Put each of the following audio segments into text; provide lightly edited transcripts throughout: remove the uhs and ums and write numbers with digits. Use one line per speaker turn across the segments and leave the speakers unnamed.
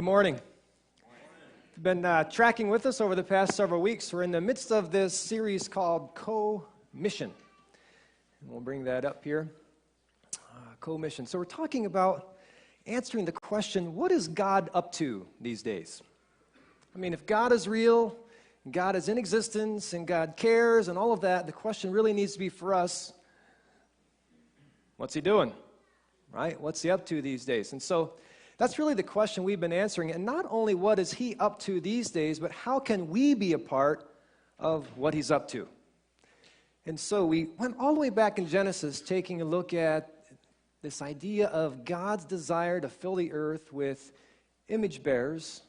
Good morning. You've been tracking with us over the past several weeks. We're in the midst of this series called coMission. And we'll bring that up here. coMission. So we're talking about answering the question, what is God up to these days? I mean, if God is real, and God is in existence, and God cares, and all of that, the question really needs to be for us, what's he doing? Right? What's he up to these days? And so that's really the question we've been answering. And not only what is he up to these days, but how can we be a part of what he's up to? And so we went all the way back in Genesis, taking a look at this idea of God's desire to fill the earth with image bearers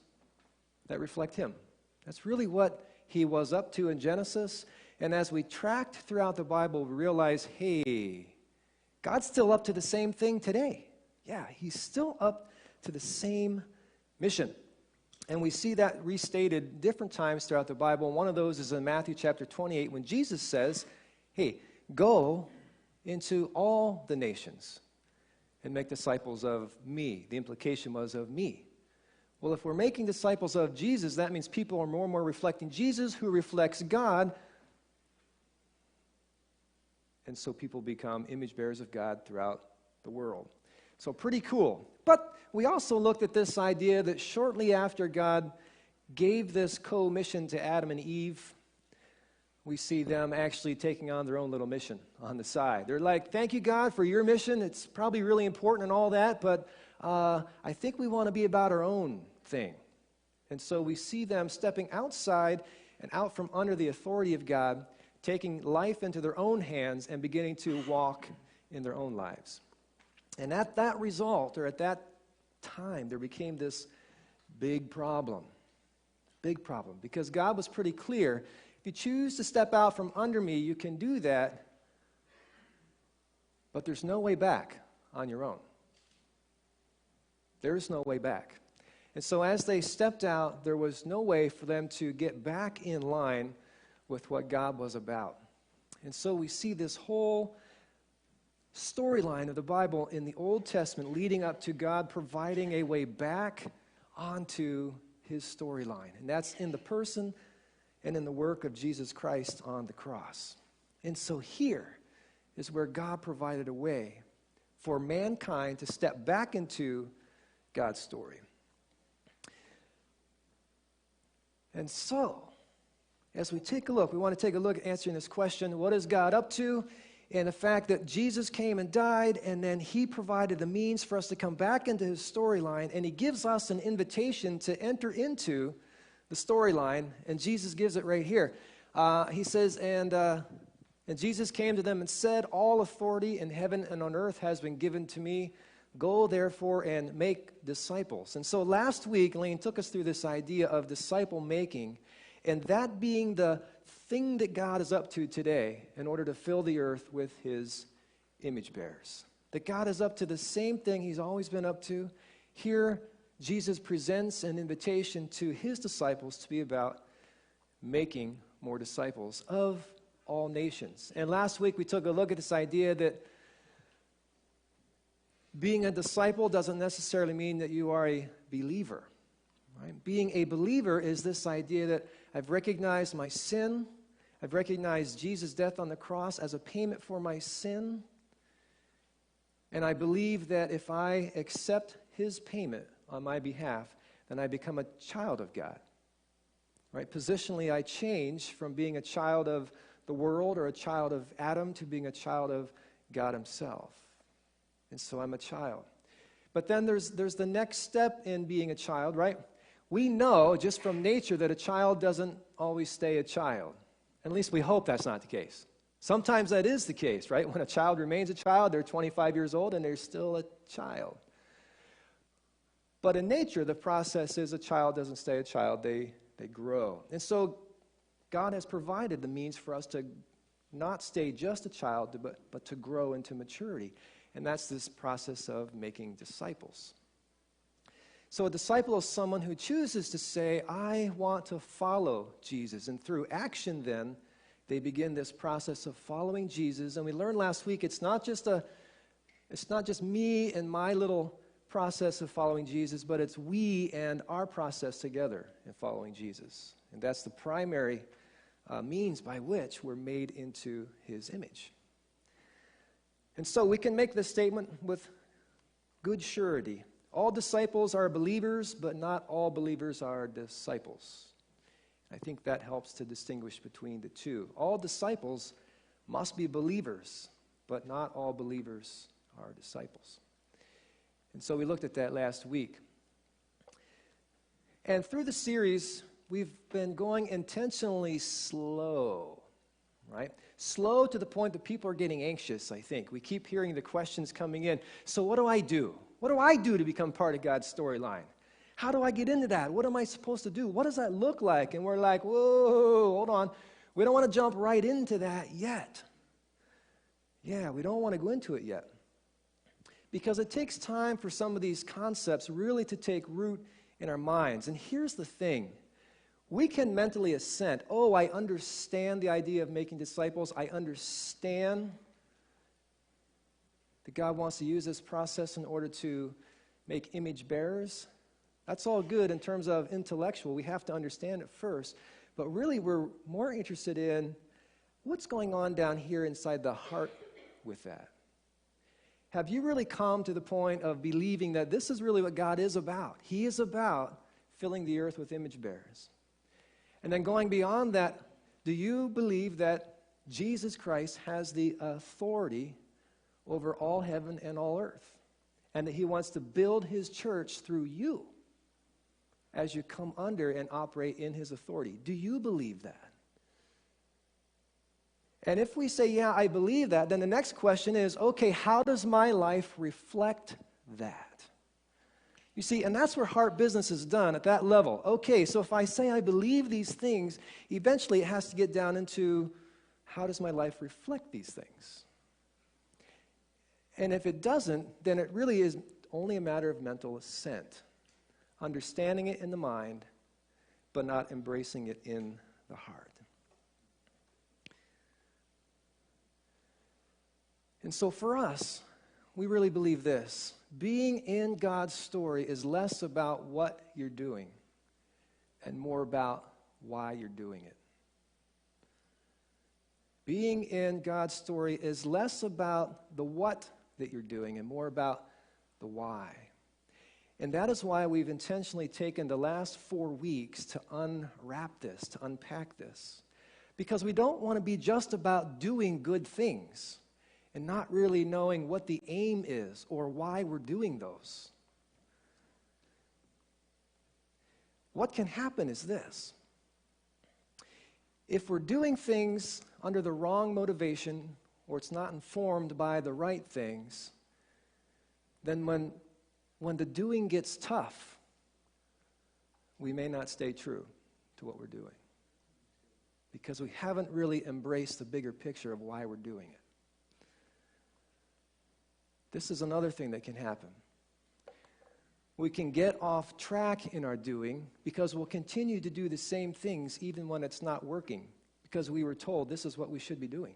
that reflect him. That's really what he was up to in Genesis. And as we tracked throughout the Bible, we realized, hey, God's still up to the same thing today. Yeah, he's still up to the same mission. And we see that restated different times throughout the Bible. One of those is in Matthew chapter 28 when Jesus says, hey, go into all the nations and make disciples of me. The implication was of me. Well, if we're making disciples of Jesus, that means people are more and more reflecting Jesus, who reflects God. And so people become image bearers of God throughout the world. So pretty cool. But we also looked at this idea that shortly after God gave this co-mission to Adam and Eve, we see them actually taking on their own little mission on the side. They're like, thank you, God, for your mission. It's probably really important and all that, but I think we want to be about our own thing. And so we see them stepping outside and out from under the authority of God, taking life into their own hands and beginning to walk in their own lives. And at that result, or at that time, there became this big problem. Big problem. Because God was pretty clear, if you choose to step out from under me, you can do that, but there's no way back on your own. There's no way back. And so as they stepped out, there was no way for them to get back in line with what God was about. And so we see this whole storyline of the Bible in the Old Testament leading up to God providing a way back onto his storyline. And that's in the person and in the work of Jesus Christ on the cross. And so here is where God provided a way for mankind to step back into God's story. And so, as we take a look, we want to take a look at answering this question, what is God up to? And the fact that Jesus came and died, and then he provided the means for us to come back into his storyline, and he gives us an invitation to enter into the storyline, and Jesus gives it right here. He says, and Jesus came to them and said, all authority in heaven and on earth has been given to me. Go, therefore, and make disciples. And so last week, Lane took us through this idea of disciple making, and that being the thing that God is up to today in order to fill the earth with his image bearers. That God is up to the same thing he's always been up to. Here, Jesus presents an invitation to his disciples to be about making more disciples of all nations. And last week, we took a look at this idea that being a disciple doesn't necessarily mean that you are a believer. Right? Being a believer is this idea that I've recognized my sin. I've recognized Jesus' death on the cross as a payment for my sin. And I believe that if I accept his payment on my behalf, then I become a child of God. Right? Positionally, I change from being a child of the world or a child of Adam to being a child of God himself. And so I'm a child. But then there's the next step in being a child, right? We know just from nature that a child doesn't always stay a child. At least we hope that's not the case. Sometimes that is the case, right? When a child remains a child, they're 25 years old and they're still a child. But in nature, the process is a child doesn't stay a child, they grow. And so God has provided the means for us to not stay just a child, but to grow into maturity. And that's this process of making disciples. So a disciple is someone who chooses to say, I want to follow Jesus. And through action then, they begin this process of following Jesus. And we learned last week it's not just me and my little process of following Jesus, but it's we and our process together in following Jesus. And that's the primary means by which we're made into his image. And so we can make this statement with good surety. All disciples are believers, but not all believers are disciples. I think that helps to distinguish between the two. All disciples must be believers, but not all believers are disciples. And so we looked at that last week. And through the series, we've been going intentionally slow, right? Slow to the point that people are getting anxious, I think. We keep hearing the questions coming in. So what do I do? What do I do to become part of God's storyline? How do I get into that? What am I supposed to do? What does that look like? And we're like, whoa, hold on. We don't want to jump right into that yet. Yeah, we don't want to go into it yet. Because it takes time for some of these concepts really to take root in our minds. And here's the thing. We can mentally assent, oh, I understand the idea of making disciples. I understand that God wants to use this process in order to make image bearers. That's all good in terms of intellectual. We have to understand it first. But really, we're more interested in what's going on down here inside the heart with that. Have you really come to the point of believing that this is really what God is about? He is about filling the earth with image bearers. And then going beyond that, do you believe that Jesus Christ has the authority over all heaven and all earth? And that he wants to build his church through you as you come under and operate in his authority? Do you believe that? And if we say, yeah, I believe that, then the next question is, okay, how does my life reflect that? You see, and that's where heart business is done at that level. Okay, so if I say I believe these things, eventually it has to get down into how does my life reflect these things? And if it doesn't, then it really is only a matter of mental assent, understanding it in the mind, but not embracing it in the heart. And so for us, we really believe this. Being in God's story is less about what you're doing and more about why you're doing it. Being in God's story is less about the what that you're doing and more about the why. And that is why we've intentionally taken the last 4 weeks to unwrap this, to unpack this. Because we don't want to be just about doing good things and not really knowing what the aim is or why we're doing those. What can happen is this. If we're doing things under the wrong motivation or it's not informed by the right things, then when the doing gets tough, we may not stay true to what we're doing because we haven't really embraced the bigger picture of why we're doing it. This is another thing that can happen. We can get off track in our doing because we'll continue to do the same things even when it's not working because we were told this is what we should be doing.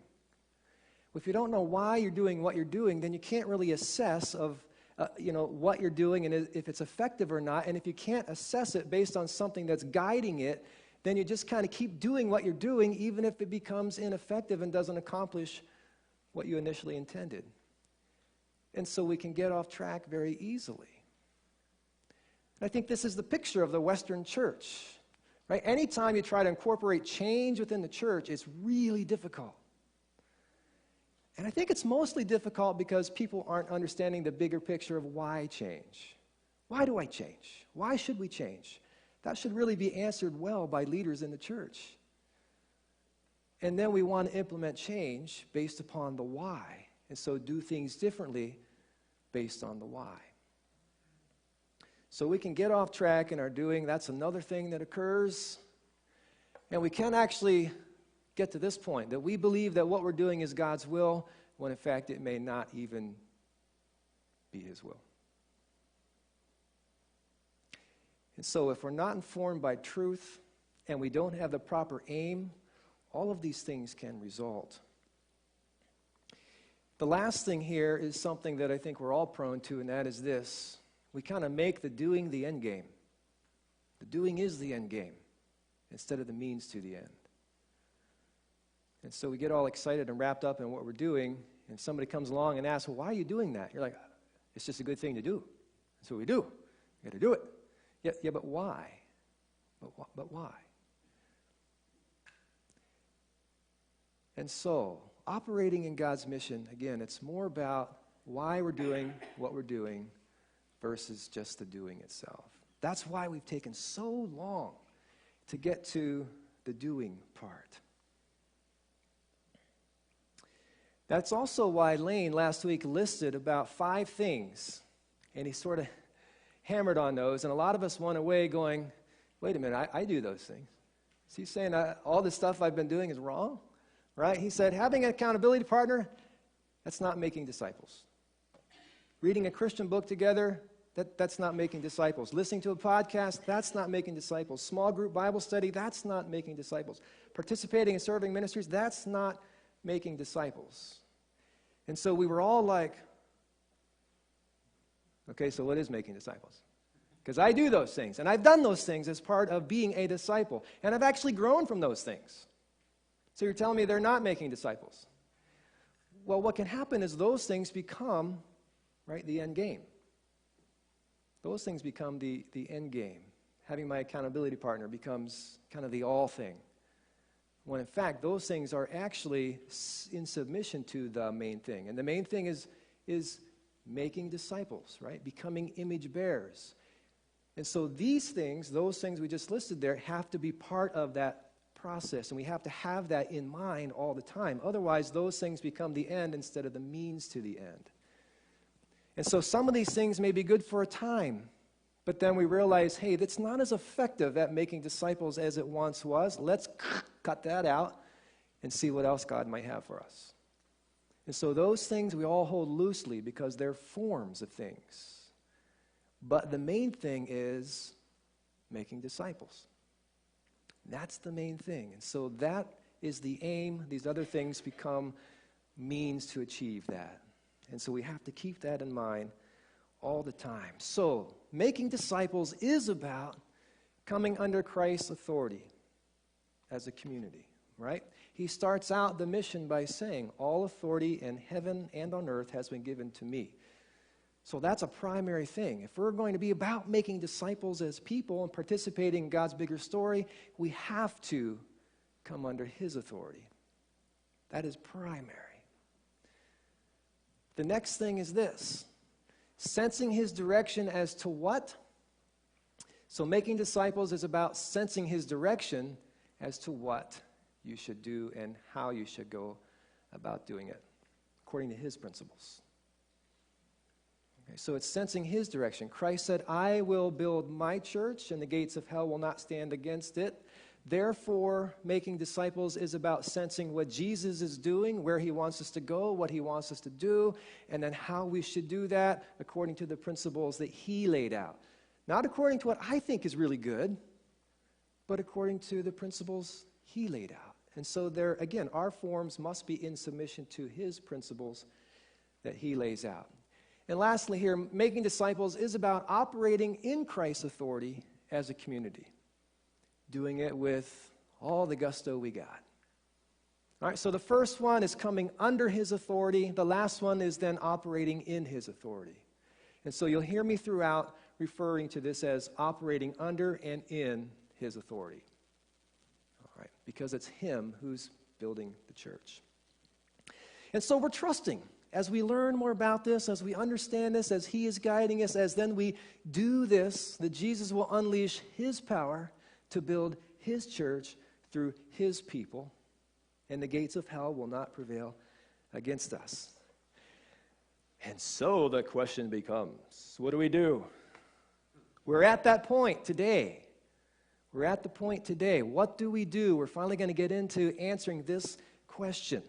If you don't know why you're doing what you're doing, then you can't really assess what you're doing and if it's effective or not. And if you can't assess it based on something that's guiding it, then you just kind of keep doing what you're doing even if it becomes ineffective and doesn't accomplish what you initially intended. And so we can get off track very easily. And I think this is the picture of the Western church, right? Anytime you try to incorporate change within the church, it's really difficult. And I think it's mostly difficult because people aren't understanding the bigger picture of why change. Why do I change? Why should we change? That should really be answered well by leaders in the church. And then we want to implement change based upon the why. And so do things differently based on the why. So we can get off track in our doing. That's another thing that occurs. And we can actually get to this point, that we believe that what we're doing is God's will, when in fact it may not even be his will. And so if we're not informed by truth and we don't have the proper aim, all of these things can result. The last thing here is something that I think we're all prone to, and that is this. we kind of make the doing the end game. The doing is the end game instead of the means to the end. And so we get all excited and wrapped up in what we're doing, and somebody comes along and asks, well, why are you doing that? You're like, it's just a good thing to do. That's what we do. We got to do it. Yeah, but why? But why? And so, operating in God's mission, again, it's more about why we're doing what we're doing versus just the doing itself. That's why we've taken so long to get to the doing part. That's also why Lane last week listed about 5 things, and he sort of hammered on those, and a lot of us went away going, wait a minute, I do those things. Is he saying all the stuff I've been doing is wrong? Right? He said, having an accountability partner, that's not making disciples. Reading a Christian book together, that's not making disciples. Listening to a podcast, that's not making disciples. Small group Bible study, that's not making disciples. Participating in serving ministries, that's not making disciples. And so we were all like, okay, so what is making disciples? Because I do those things, and I've done those things as part of being a disciple, and I've actually grown from those things. So you're telling me they're not making disciples? Well, what can happen is those things become, right, the end game. Those things become the end game. Having my accountability partner becomes kind of the all thing. When in fact, those things are actually in submission to the main thing. And the main thing is making disciples, right? Becoming image bearers. And so these things, those things we just listed there, have to be part of that process. And we have to have that in mind all the time. Otherwise, those things become the end instead of the means to the end. And so some of these things may be good for a time, but then we realize, hey, that's not as effective at making disciples as it once was. Let's cut that out and see what else God might have for us. And so those things we all hold loosely because they're forms of things. But the main thing is making disciples. That's the main thing. And so that is the aim. These other things become means to achieve that. And so we have to keep that in mind all the time. So making disciples is about coming under Christ's authority as a community, right? He starts out the mission by saying, all authority in heaven and on earth has been given to me. So that's a primary thing. If we're going to be about making disciples as people and participating in God's bigger story, we have to come under His authority. That is primary. The next thing is this: sensing His direction as to what? So making disciples is about sensing His direction as to what you should do and how you should go about doing it, according to His principles. Okay, so it's sensing His direction. Christ said, I will build my church, and the gates of hell will not stand against it. Therefore, making disciples is about sensing what Jesus is doing, where He wants us to go, what He wants us to do, and then how we should do that according to the principles that He laid out. Not according to what I think is really good, but according to the principles He laid out. And so there, again, our forms must be in submission to His principles that He lays out. And lastly here, making disciples is about operating in Christ's authority as a community. Doing it with all the gusto we got. All right, so the first one is coming under His authority. The last one is then operating in His authority. And so you'll hear me throughout referring to this as operating under and in His authority. All right, because it's Him who's building the church. And so we're trusting. As we learn more about this, as we understand this, as He is guiding us, as then we do this, that Jesus will unleash His power to build His church through His people, and the gates of hell will not prevail against us. And so the question becomes, what do? We're at that point today. We're at the point today. What do we do? We're finally going to get into answering this question.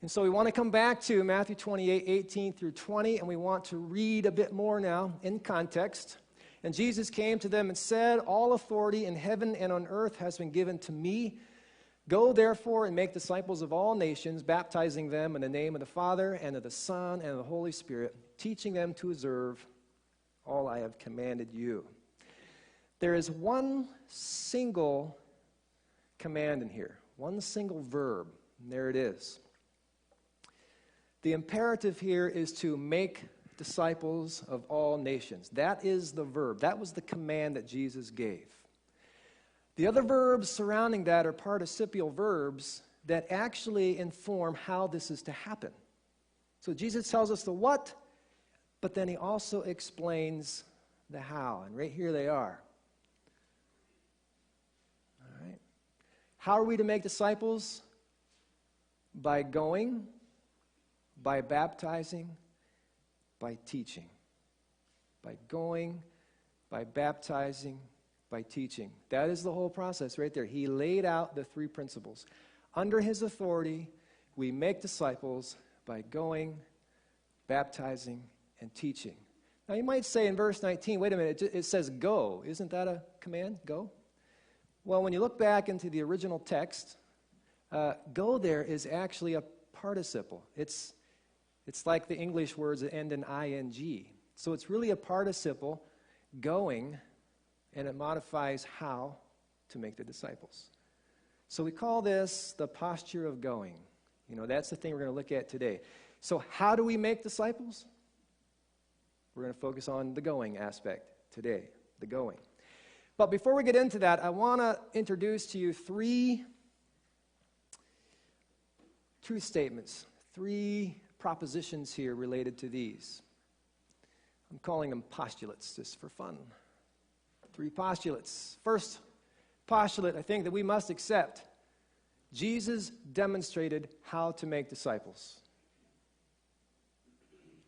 And so we want to come back to Matthew 28, 18 through 20, and we want to read a bit more now in context. And Jesus came to them and said, all authority in heaven and on earth has been given to me. Go therefore and make disciples of all nations, baptizing them in the name of the Father and of the Son and of the Holy Spirit, teaching them to observe all I have commanded you. There is one single command in here, one single verb, and there it is. The imperative here is to make disciples of all nations. That is the verb. That was the command that Jesus gave. The other verbs surrounding that are participial verbs that actually inform how this is to happen. So Jesus tells us the what, but then he also explains the how. And right here they are. All right. How are we to make disciples? By going, by baptizing, by teaching. By going, by baptizing, by teaching. That is the whole process right there. He laid out the three principles. Under his authority, we make disciples by going, baptizing, and teaching. Now you might say in verse 19, wait a minute, it says go. Isn't that a command? Go? Well, when you look back into the original text, go there is actually a participle. It's like the English words that end in ing. So it's really a participle, going, and it modifies how to make the disciples. So we call this the posture of going. You know, that's the thing we're going to look at today. So how do we make disciples? We're going to focus on the going aspect today, the going. But before we get into that, I want to introduce to you three truth statements, three propositions here related to these. I'm calling them postulates just for fun. Three postulates. First postulate, I think, that we must accept. Jesus demonstrated how to make disciples.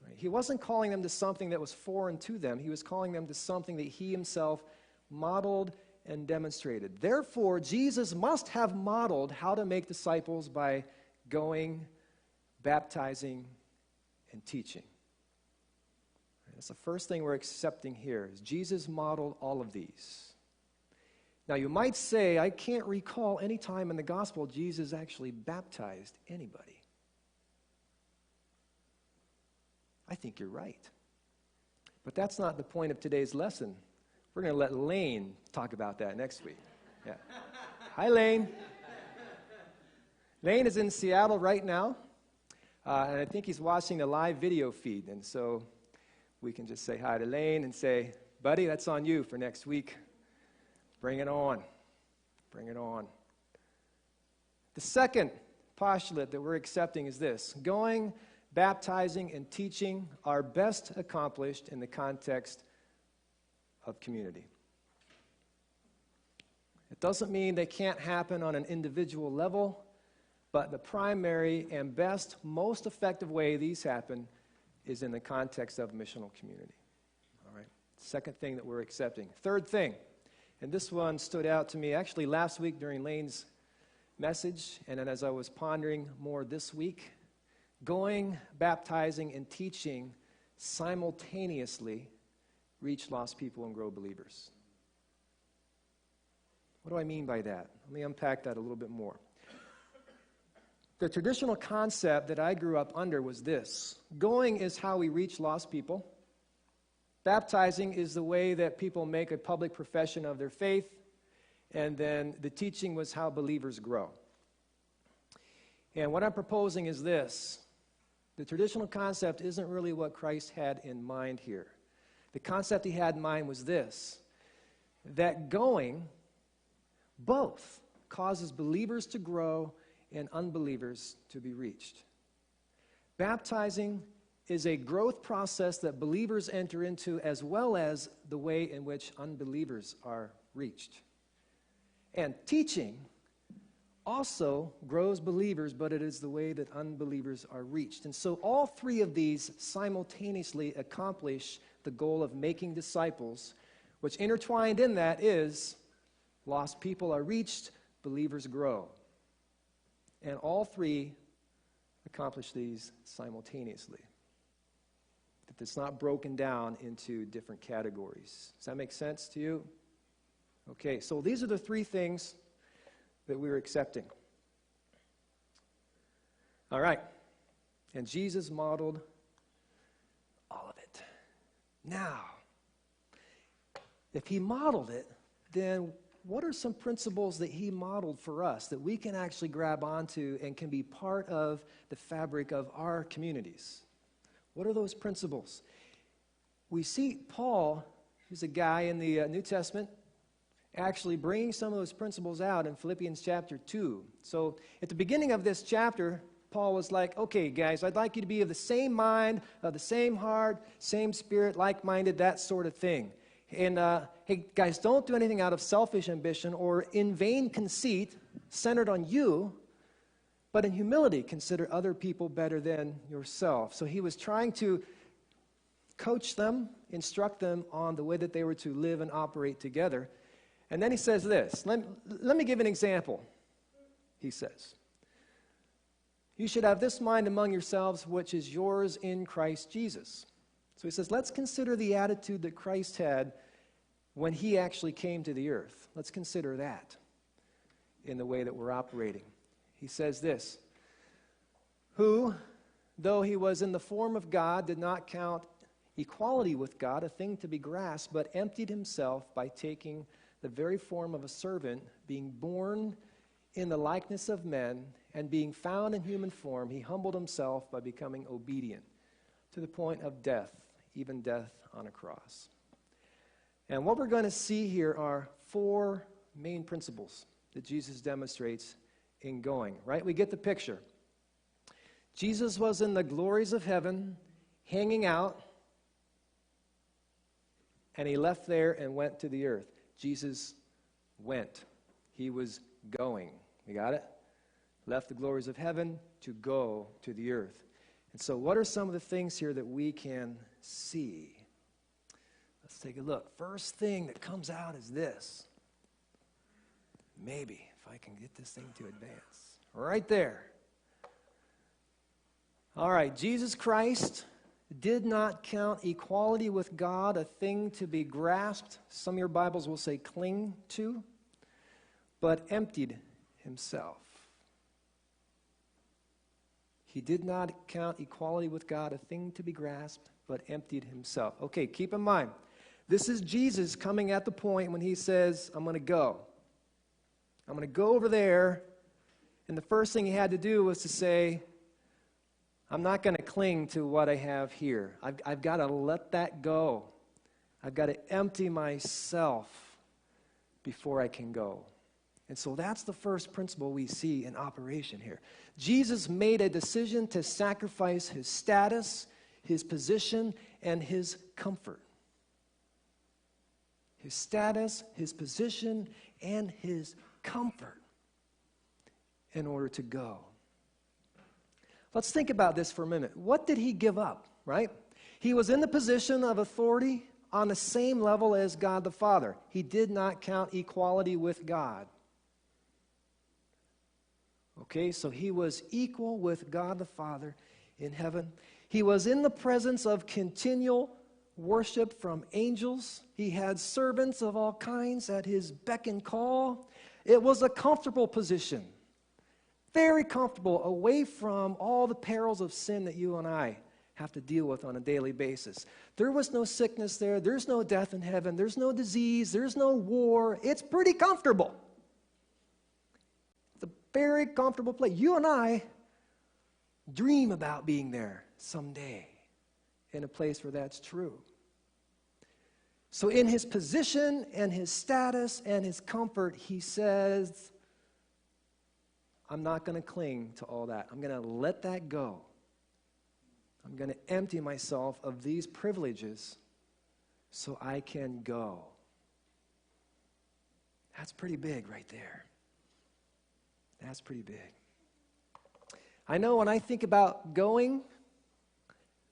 Right? He wasn't calling them to something that was foreign to them. He was calling them to something that he himself modeled and demonstrated. Therefore, Jesus must have modeled how to make disciples by going, baptizing, and teaching. That's the first thing we're accepting here, is Jesus modeled all of these. Now, you might say, I can't recall any time in the gospel Jesus actually baptized anybody. I think you're right. But that's not the point of today's lesson. We're going to let Lane talk about that next week. Yeah. Hi, Lane. Lane is in Seattle right now, and I think he's watching the live video feed. And so we can just say hi to Lane and say, buddy, that's on you for next week. Bring it on. Bring it on. The second postulate that we're accepting is this: going, baptizing, and teaching are best accomplished in the context of community. It doesn't mean they can't happen on an individual level, but the primary and best, most effective way these happen is in the context of missional community. All right. Second thing that we're accepting. Third thing, and this one stood out to me actually last week during Lane's message, and then as I was pondering more this week, going, baptizing, and teaching simultaneously reach lost people and grow believers. What do I mean by that? Let me unpack that a little bit more. The traditional concept that I grew up under was this: going is how we reach lost people. Baptizing is the way that people make a public profession of their faith. And then the teaching was how believers grow. And what I'm proposing is this: the traditional concept isn't really what Christ had in mind here. The concept he had in mind was this: that going both causes believers to grow and unbelievers to be reached. Baptizing is a growth process that believers enter into, as well as the way in which unbelievers are reached. And teaching also grows believers, but it is the way that unbelievers are reached. And so all three of these simultaneously accomplish the goal of making disciples, which intertwined in that is lost people are reached, believers grow. And all three accomplish these simultaneously. That it's not broken down into different categories. Does that make sense to you? Okay, so these are the three things that we're accepting. All right. And Jesus modeled all of it. Now, if he modeled it, then what are some principles that he modeled for us that we can actually grab onto and can be part of the fabric of our communities? What are those principles? We see Paul, who's a guy in the New Testament, actually bringing some of those principles out in Philippians chapter 2. So at the beginning of this chapter, Paul was like, okay, guys, I'd like you to be of the same mind, of the same heart, same spirit, like-minded, that sort of thing. And, hey, guys, don't do anything out of selfish ambition or in vain conceit centered on you, but in humility consider other people better than yourself. So he was trying to coach them, instruct them on the way that they were to live and operate together. And then he says this, let me give an example, he says. You should have this mind among yourselves, which is yours in Christ Jesus. So he says, let's consider the attitude that Christ had when he actually came to the earth. Let's consider that in the way that we're operating. He says this, who, though he was in the form of God, did not count equality with God a thing to be grasped, but emptied himself by taking the very form of a servant, being born in the likeness of men, and being found in human form, he humbled himself by becoming obedient to the point of death, even death on a cross. And what we're going to see here are four main principles that Jesus demonstrates in going, right? We get the picture. Jesus was in the glories of heaven, hanging out, and he left there and went to the earth. Jesus went. He was going. You got it? Left the glories of heaven to go to the earth. And so what are some of the things here that we can see? Let's take a look. First thing that comes out is this. Maybe, if I can get this thing to advance. Right there. All right, Jesus Christ did not count equality with God a thing to be grasped. Some of your Bibles will say cling to, but emptied himself. He did not count equality with God a thing to be grasped, but emptied himself. Okay, keep in mind, this is Jesus coming at the point when he says, I'm going to go. I'm going to go over there. And the first thing he had to do was to say, I'm not going to cling to what I have here. I've got to let that go. I've got to empty myself before I can go. And so that's the first principle we see in operation here. Jesus made a decision to sacrifice his status, his position, and his comfort. His status, his position, and his comfort in order to go. Let's think about this for a minute. What did he give up, right? He was in the position of authority on the same level as God the Father. He did not count equality with God. Okay, so he was equal with God the Father in heaven. He was in the presence of continual worship from angels. He had servants of all kinds at his beck and call. It was a comfortable position, very comfortable, away from all the perils of sin that you and I have to deal with on a daily basis. There was no sickness there. There's no death in heaven. There's no disease. There's no war. It's pretty comfortable. It's a very comfortable place. You and I dream about being there someday in a place where that's true. So in his position and his status and his comfort, he says, I'm not going to cling to all that. I'm going to let that go. I'm going to empty myself of these privileges so I can go. That's pretty big right there. That's pretty big. I know when I think about going,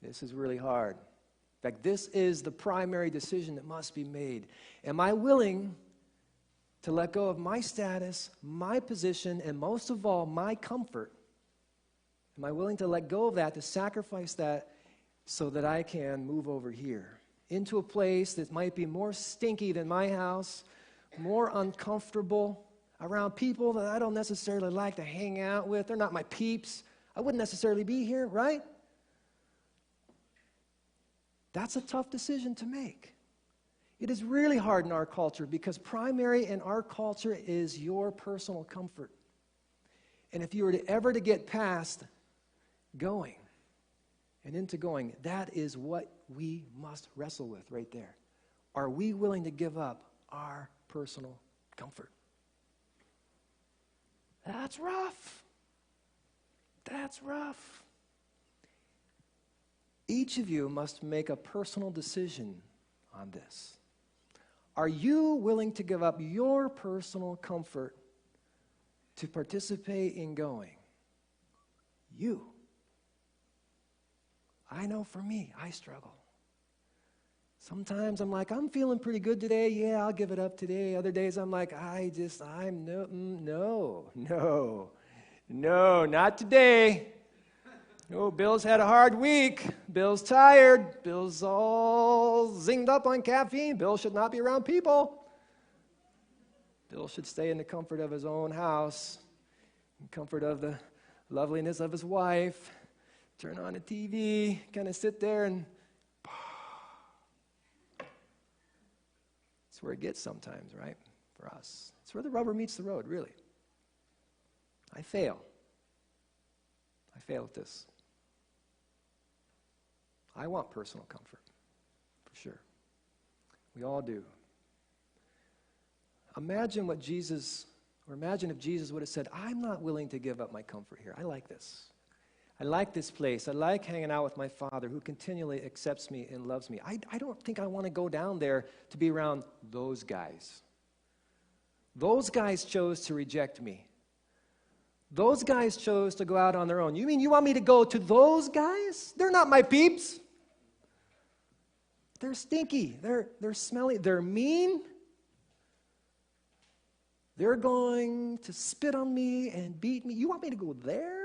this is really hard. In fact, this is the primary decision that must be made. Am I willing to let go of my status, my position, and most of all, my comfort? Am I willing to let go of that, to sacrifice that, so that I can move over here into a place that might be more stinky than my house, more uncomfortable, around people that I don't necessarily like to hang out with? They're not my peeps. I wouldn't necessarily be here, right? That's a tough decision to make. It is really hard in our culture because primary in our culture is your personal comfort. And if you were to ever to get past going and into going, that is what we must wrestle with right there. Are we willing to give up our personal comfort? That's rough. That's rough. Each of you must make a personal decision on this. Are you willing to give up your personal comfort to participate in going? You. I know for me, I struggle. Sometimes I'm like, I'm feeling pretty good today. Yeah, I'll give it up today. Other days I'm like, no, not today. Oh, Bill's had a hard week. Bill's tired. Bill's all zinged up on caffeine. Bill should not be around people. Bill should stay in the comfort of his own house, in comfort of the loveliness of his wife, turn on the TV, kind of sit there and that's where it gets sometimes, right, for us. It's where the rubber meets the road, really. I fail at this. I want personal comfort, for sure. We all do. Imagine if Jesus would have said, I'm not willing to give up my comfort here. I like this. I like this place. I like hanging out with my Father who continually accepts me and loves me. I don't think I want to go down there to be around those guys. Those guys chose to reject me. Those guys chose to go out on their own. You mean you want me to go to those guys? They're not my peeps. They're stinky. They're smelly. They're mean. They're going to spit on me and beat me. You want me to go there?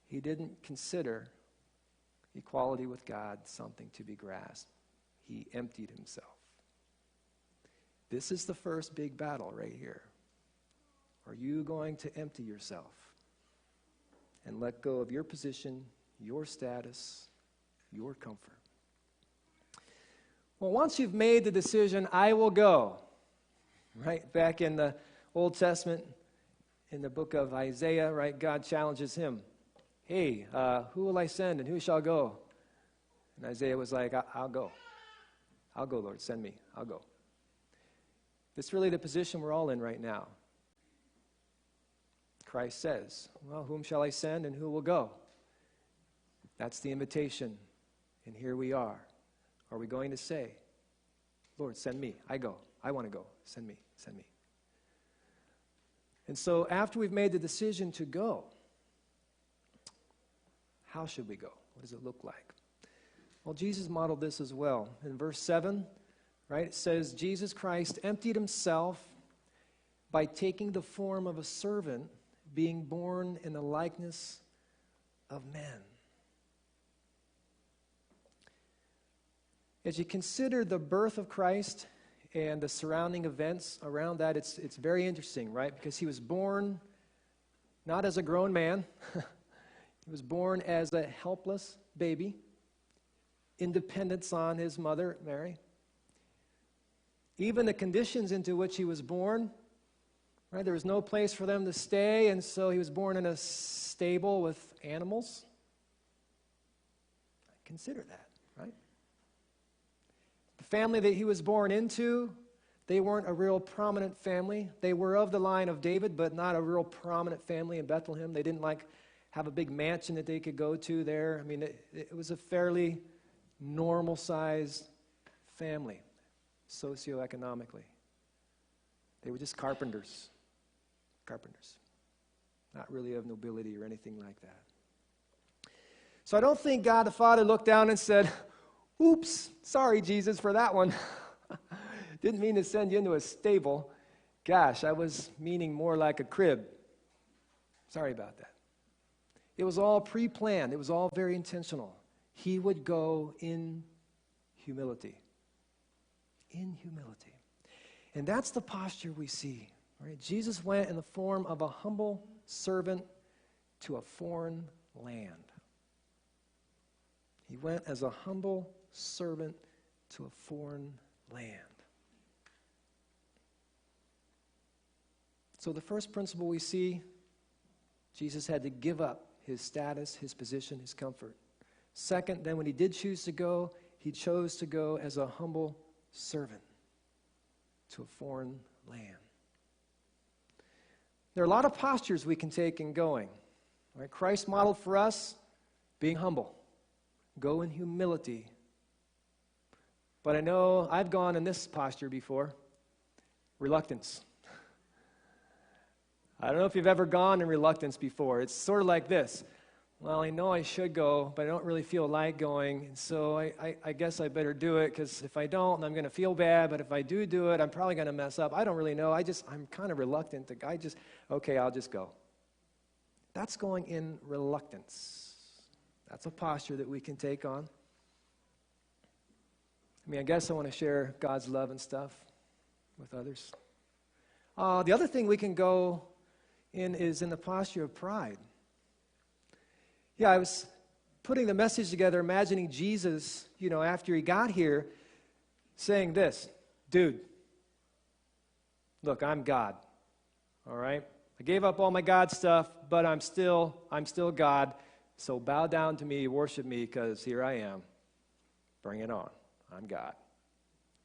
He didn't consider equality with God something to be grasped. He emptied himself. This is the first big battle right here. Are you going to empty yourself and let go of your position, your status, your comfort? Well, once you've made the decision, I will go, right? Back in the Old Testament, in the book of Isaiah, right, God challenges him. Hey, who will I send and who shall go? And Isaiah was like, I'll go. I'll go, Lord, send me. I'll go. That's really the position we're all in right now. Christ says, well, whom shall I send and who will go? That's the invitation. And here we are. Are we going to say, Lord, send me. I go. I want to go. Send me. Send me. And so after we've made the decision to go, how should we go? What does it look like? Well, Jesus modeled this as well. In verse 7, right, it says, Jesus Christ emptied himself by taking the form of a servant, being born in the likeness of men. As you consider the birth of Christ and the surrounding events around that, it's very interesting, right? Because he was born not as a grown man. He was born as a helpless baby, independence on his mother, Mary. Even the conditions into which he was born, right, there was no place for them to stay, and so he was born in a stable with animals. Consider that, right? The family that he was born into, they weren't a real prominent family. They were of the line of David, but not a real prominent family in Bethlehem. They didn't have a big mansion that they could go to there. I mean, it was a fairly normal-sized family, socioeconomically. They were just carpenters. Not really of nobility or anything like that. So I don't think God the Father looked down and said, oops, sorry, Jesus, for that one. Didn't mean to send you into a stable. Gosh, I was meaning more like a crib. Sorry about that. It was all pre-planned. It was all very intentional. He would go in humility. In humility. And that's the posture we see. Right? Jesus went in the form of a humble servant to a foreign land. He went as a humble servant to a foreign land. So the first principle we see, Jesus had to give up his status, his position, his comfort. Second, then when he did choose to go, he chose to go as a humble servant to a foreign land. There are a lot of postures we can take in going. Right? Christ modeled for us being humble. Go in humility. But I know I've gone in this posture before. Reluctance. I don't know if you've ever gone in reluctance before. It's sort of like this. Well, I know I should go, but I don't really feel like going, and so I guess I better do it, because if I don't, I'm going to feel bad, but if I do it, I'm probably going to mess up. I don't really know. I'm kind of reluctant. Okay, I'll just go. That's going in reluctance. That's a posture that we can take on. I guess I want to share God's love and stuff with others. The other thing we can go in is in the posture of pride. Yeah, I was putting the message together, imagining Jesus, after he got here, saying this, dude, look, I'm God, all right? I gave up all my God stuff, but I'm still God, so bow down to me, worship me, because here I am. Bring it on. I'm God.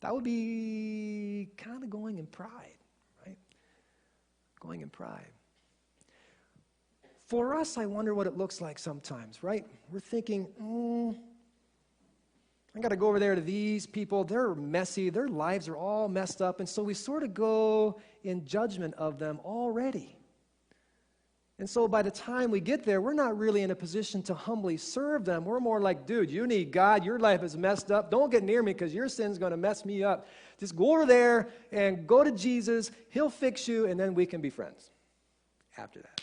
That would be kind of going in pride, right? Going in pride. For us, I wonder what it looks like sometimes, right? We're thinking, I got to go over there to these people. They're messy. Their lives are all messed up. And so we sort of go in judgment of them already. And so by the time we get there, we're not really in a position to humbly serve them. We're more like, dude, you need God. Your life is messed up. Don't get near me because your sin's going to mess me up. Just go over there and go to Jesus. He'll fix you, and then we can be friends after that.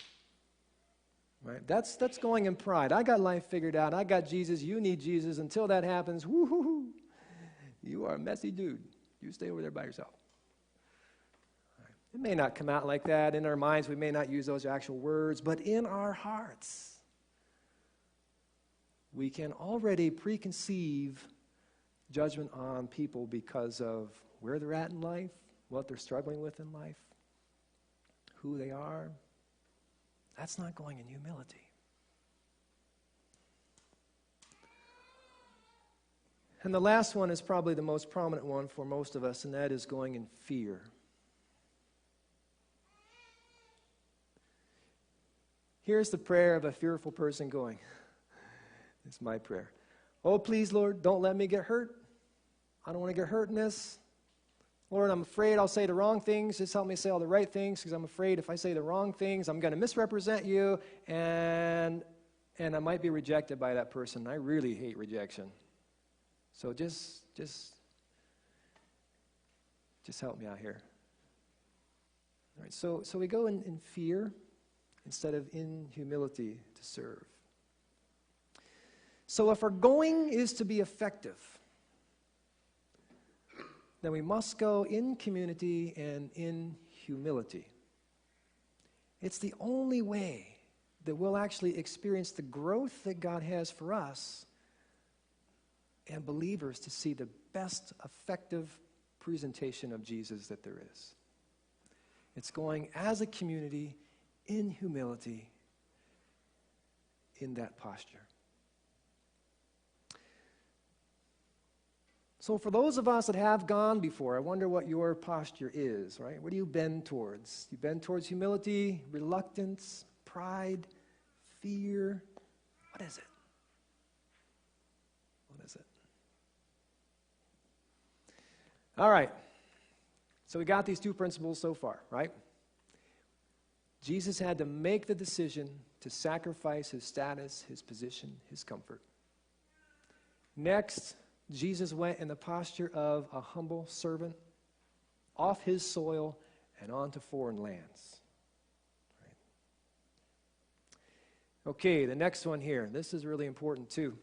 Right? That's going in pride. I got life figured out. I got Jesus. You need Jesus. Until that happens, woo-hoo-hoo, you are a messy dude. You stay over there by yourself. Right. It may not come out like that. In our minds, we may not use those actual words, but in our hearts, we can already preconceive judgment on people because of where they're at in life, what they're struggling with in life, who they are. That's not going in humility. And the last one is probably the most prominent one for most of us, and that is going in fear. Here's the prayer of a fearful person going. It's my prayer. Oh, please, Lord, don't let me get hurt. I don't want to get hurt in this. Lord, I'm afraid I'll say the wrong things. Just help me say all the right things, because I'm afraid if I say the wrong things, I'm going to misrepresent you, and I might be rejected by that person. I really hate rejection. So just help me out here. All right, so we go in fear instead of in humility to serve. So if our going is to be effective, then we must go in community and in humility. It's the only way that we'll actually experience the growth that God has for us and believers to see the best effective presentation of Jesus that there is. It's going as a community in humility in that posture. So for those of us that have gone before, I wonder what your posture is, right? What do you bend towards? You bend towards humility, reluctance, pride, fear. What is it? What is it? All right. So we got these two principles so far, right? Jesus had to make the decision to sacrifice his status, his position, his comfort. Next, Jesus went in the posture of a humble servant off his soil and onto foreign lands. Right. Okay, the next one here. This is really important too.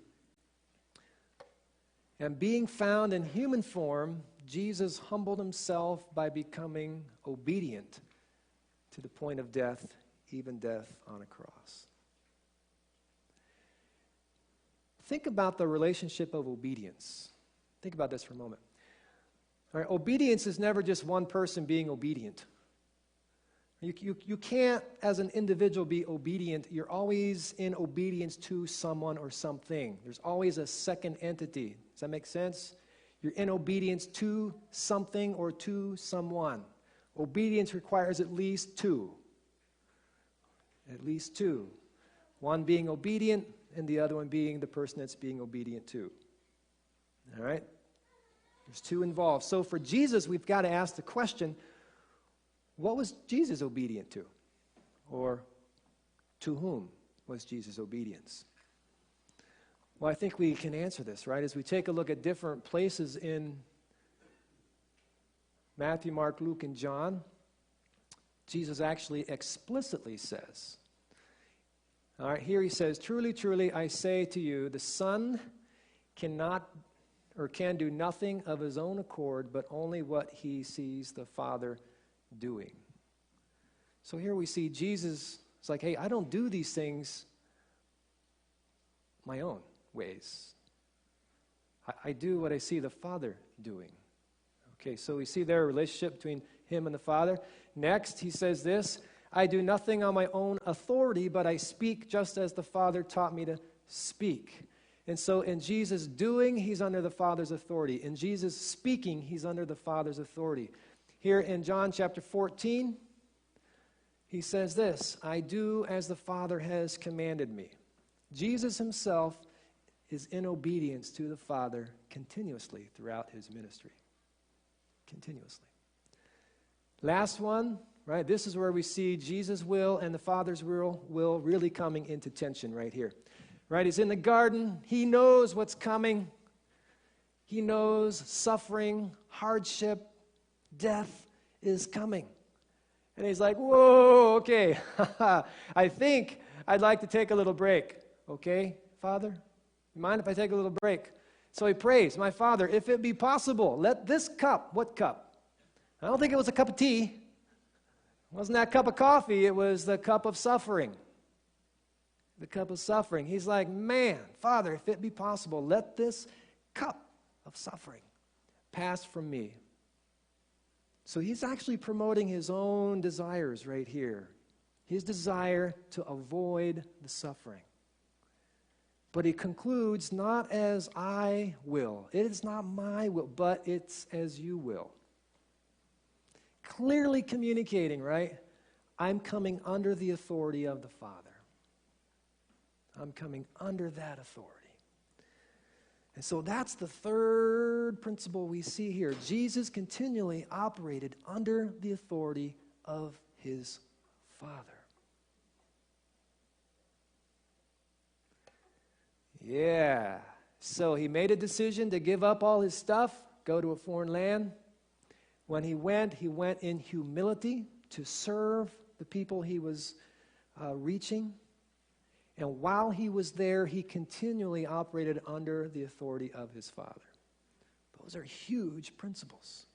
And being found in human form, Jesus humbled himself by becoming obedient to the point of death, even death on a cross. Think about the relationship of obedience. Think about this for a moment. All right, obedience is never just one person being obedient. You can't, as an individual, be obedient. You're always in obedience to someone or something. There's always a second entity. Does that make sense? You're in obedience to something or to someone. Obedience requires at least two. At least two. One being obedient and the other one being the person that's being obedient to. All right? There's two involved. So for Jesus, we've got to ask the question, what was Jesus obedient to? Or to whom was Jesus' obedience? Well, I think we can answer this, right? As we take a look at different places in Matthew, Mark, Luke, and John, Jesus actually explicitly says, all right, here he says, truly, truly, I say to you, the Son cannot or can do nothing of his own accord, but only what he sees the Father doing. So here we see Jesus, it's like, hey, I don't do these things my own ways. I do what I see the Father doing. Okay, so we see there a relationship between him and the Father. Next, he says this, I do nothing on my own authority, but I speak just as the Father taught me to speak. And so in Jesus doing, he's under the Father's authority. In Jesus speaking, he's under the Father's authority. Here in John chapter 14, he says this, I do as the Father has commanded me. Jesus himself is in obedience to the Father continuously throughout his ministry. Continuously. Last one, right? This is where we see Jesus' will and the Father's will really coming into tension right here. Right? He's in the garden. He knows what's coming. He knows suffering, hardship, death is coming. And he's like, whoa, okay. I think I'd like to take a little break. Okay, Father? You mind if I take a little break? So he prays, my Father, if it be possible, let this cup, what cup? I don't think it was a cup of tea. It wasn't that cup of coffee. It was the cup of suffering. The cup of suffering. He's like, man, Father, if it be possible, let this cup of suffering pass from me. So he's actually promoting his own desires right here. His desire to avoid the suffering. But he concludes, not as I will. It is not my will, but it's as you will. Clearly communicating, right? I'm coming under the authority of the Father. I'm coming under that authority. And so that's the third principle we see here. Jesus continually operated under the authority of his Father. Yeah. So he made a decision to give up all his stuff, go to a foreign land. When he went in humility to serve the people he was reaching. And while he was there, he continually operated under the authority of his Father. Those are huge principles.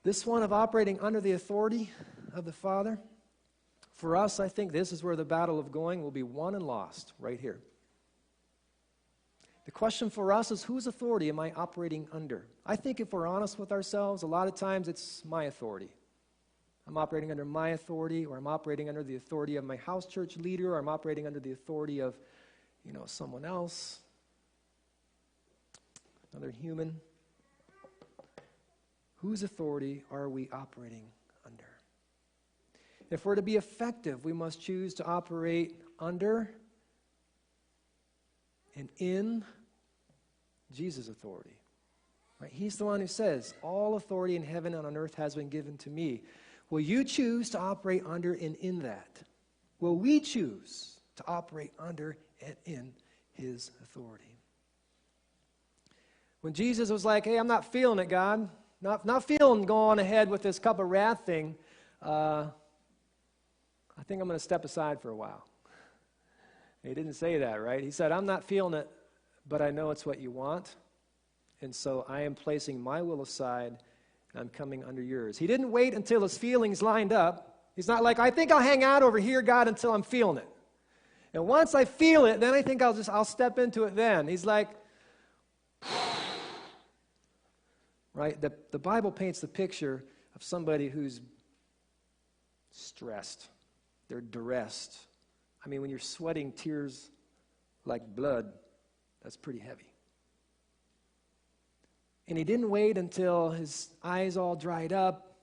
This one of operating under the authority of the Father, for us, I think this is where the battle of going will be won and lost, right here. The question for us is, whose authority am I operating under? I think if we're honest with ourselves, a lot of times it's my authority. I'm operating under my authority, or I'm operating under the authority of my house church leader, or I'm operating under the authority of, someone else, another human. Whose authority are we operating under? If we're to be effective, we must choose to operate under and in Jesus' authority. Right? He's the one who says, all authority in heaven and on earth has been given to me. Will you choose to operate under and in that? Will we choose to operate under and in his authority? When Jesus was like, hey, I'm not feeling it, God. Not feeling going ahead with this cup of wrath thing. I think I'm going to step aside for a while. He didn't say that, right? He said, I'm not feeling it, but I know it's what you want. And so I am placing my will aside, and I'm coming under yours. He didn't wait until his feelings lined up. He's not like, I think I'll hang out over here, God, until I'm feeling it. And once I feel it, then I think I'll step into it then. He's like, right? The Bible paints the picture of somebody who's stressed. They're duressed. I mean, when you're sweating tears like blood, that's pretty heavy. And he didn't wait until his eyes all dried up,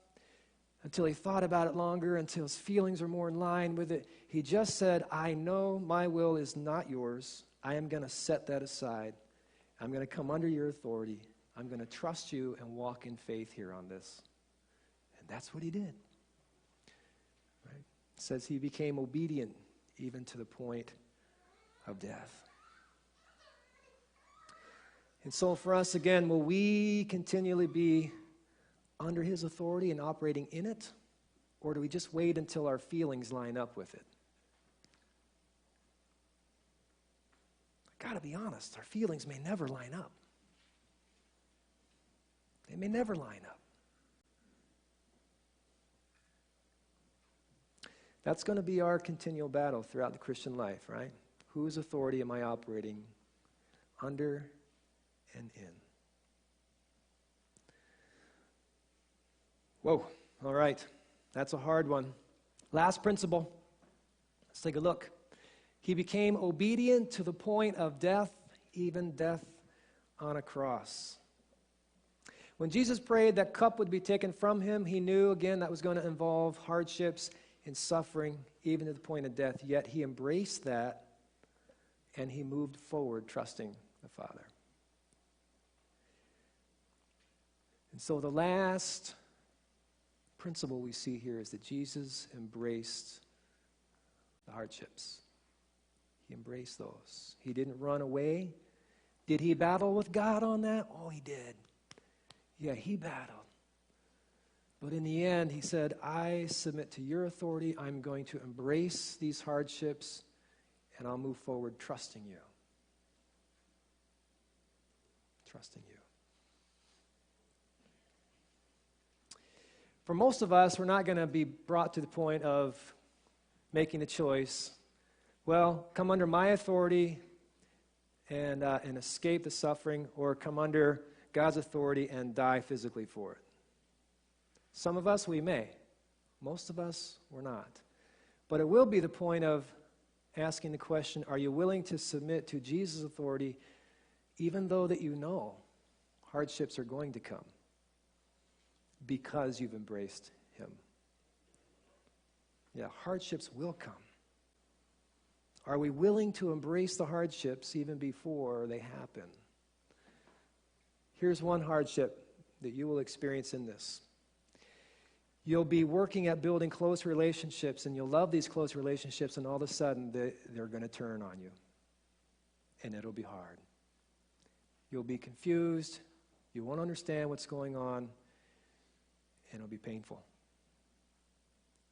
until he thought about it longer, until his feelings are more in line with it. He just said, I know my will is not yours. I am going to set that aside. I'm going to come under your authority. I'm going to trust you and walk in faith here on this. And that's what he did. Right? It says he became obedient even to the point of death. And so for us, again, will we continually be under his authority and operating in it? Or do we just wait until our feelings line up with it? I got to be honest, our feelings may never line up. They may never line up. That's going to be our continual battle throughout the Christian life, right? Whose authority am I operating under and in? Whoa, all right. That's a hard one. Last principle. Let's take a look. He became obedient to the point of death, even death on a cross. When Jesus prayed that cup would be taken from him, he knew, again, that was going to involve hardships and suffering, even to the point of death. Yet he embraced that, and he moved forward, trusting the Father. And so the last principle we see here is that Jesus embraced the hardships. He embraced those. He didn't run away. Did he battle with God on that? Oh, he did. Yeah, he battled. But in the end, he said, I submit to your authority. I'm going to embrace these hardships, and I'll move forward trusting you. Trusting you. For most of us, we're not going to be brought to the point of making a choice. Well, come under my authority and escape the suffering, or come under God's authority and die physically for it. Some of us, we may. Most of us, we're not. But it will be the point of asking the question, are you willing to submit to Jesus' authority, even though that you know hardships are going to come, because you've embraced him? Yeah, hardships will come. Are we willing to embrace the hardships even before they happen? Here's one hardship that you will experience in this. You'll be working at building close relationships, and you'll love these close relationships, and all of a sudden they're going to turn on you, and it'll be hard. You'll be confused. You won't understand what's going on, and it'll be painful.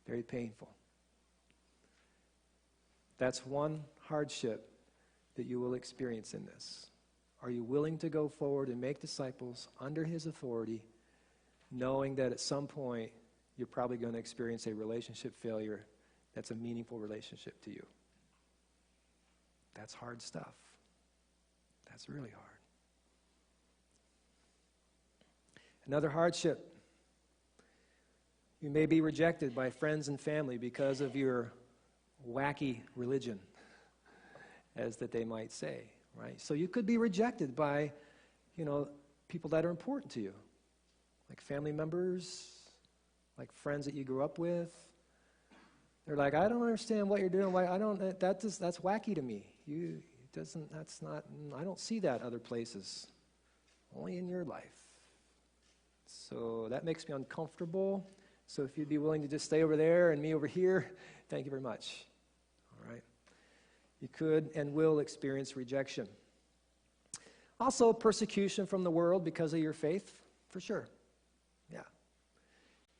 Very painful. That's one hardship that you will experience in this. Are you willing to go forward and make disciples under his authority, knowing that at some point you're probably going to experience a relationship failure that's a meaningful relationship to you? That's hard stuff. That's really hard. Another hardship. You may be rejected by friends and family because of your wacky religion, as that they might say, right? So you could be rejected by, people that are important to you, like family members, like friends that you grew up with. They're like, I don't understand what you're doing. That's wacky to me. I don't see that other places, only in your life. So that makes me uncomfortable. So if you'd be willing to just stay over there and me over here, thank you very much. All right. You could and will experience rejection. Also, persecution from the world because of your faith, for sure. Yeah.